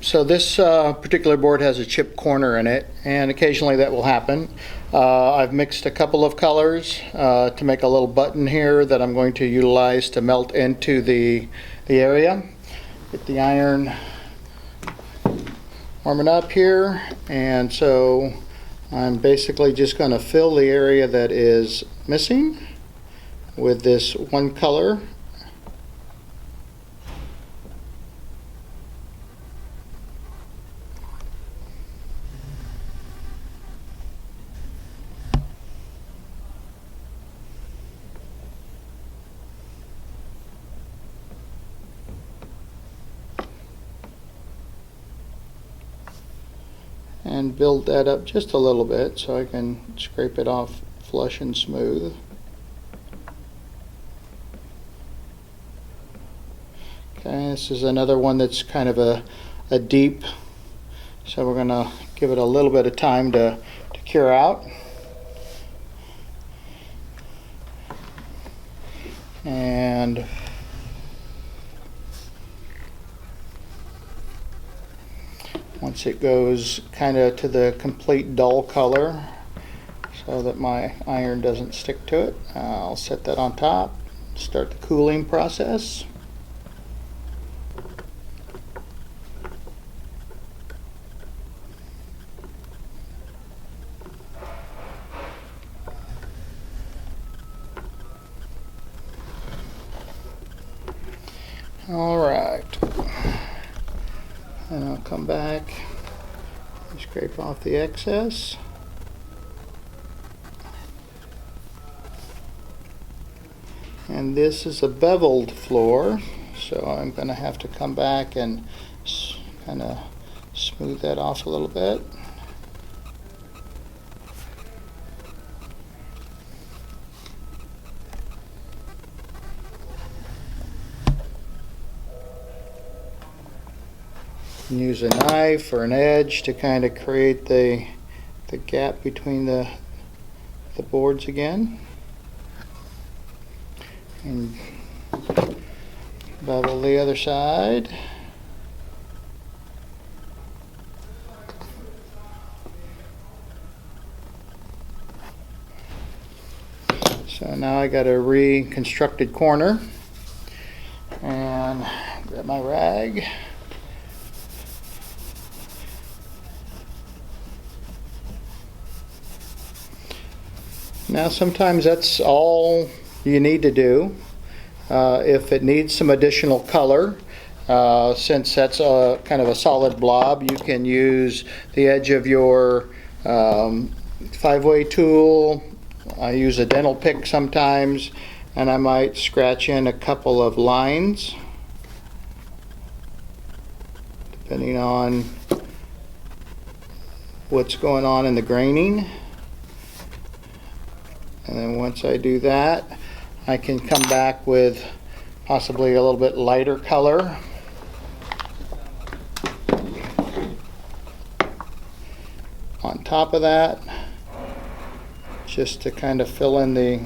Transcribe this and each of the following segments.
So this particular board has a chipped corner in it, and occasionally that will happen. I've mixed a couple of colors to make a little button here that I'm going to utilize to melt into the area. Get the iron warming up here, and so I'm basically just going to fill the area that is missing with this one color. And build that up just a little bit so I can scrape it off flush and smooth. Okay, this is another one that's kind of a deep, so we're going to give it a little bit of time to cure out. And once it goes kind of to the complete dull color so that my iron doesn't stick to it, I'll set that on top, start the cooling process. All right. And I'll come back and scrape off the excess. And this is a beveled floor, so I'm going to have to come back and kind of smooth that off a little bit. Use a knife or an edge to kind of create the gap between the boards again, and bevel the other side. So now I got a reconstructed corner, and grab my rag. Now sometimes that's all you need to do. If it needs some additional color, since that's kind of a solid blob, you can use the edge of your 5-way tool. I use a dental pick sometimes, and I might scratch in a couple of lines depending on what's going on in the graining. And then once I do that, I can come back with possibly a little bit lighter color. On top of that, just to kind of fill in the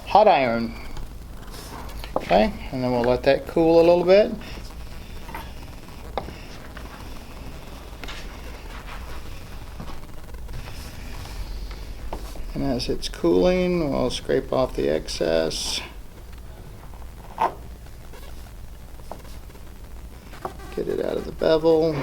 hot iron. Okay, and then we'll let that cool a little bit. And as it's cooling, we'll scrape off the excess. Get it out of the bevel.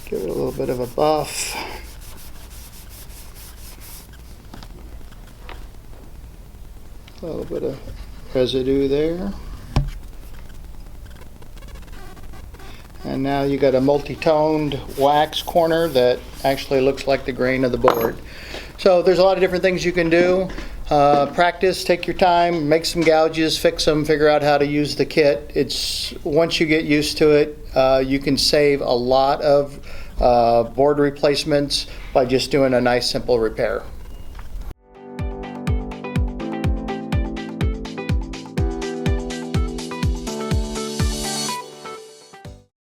Give it a little bit of a buff. A little bit of residue there. And now you got a multi-toned wax corner that actually looks like the grain of the board. So there's a lot of different things you can do. Practice, take your time, make some gouges, fix them, figure out how to use the kit. Once you get used to it, you can save a lot of board replacements by just doing a nice simple repair.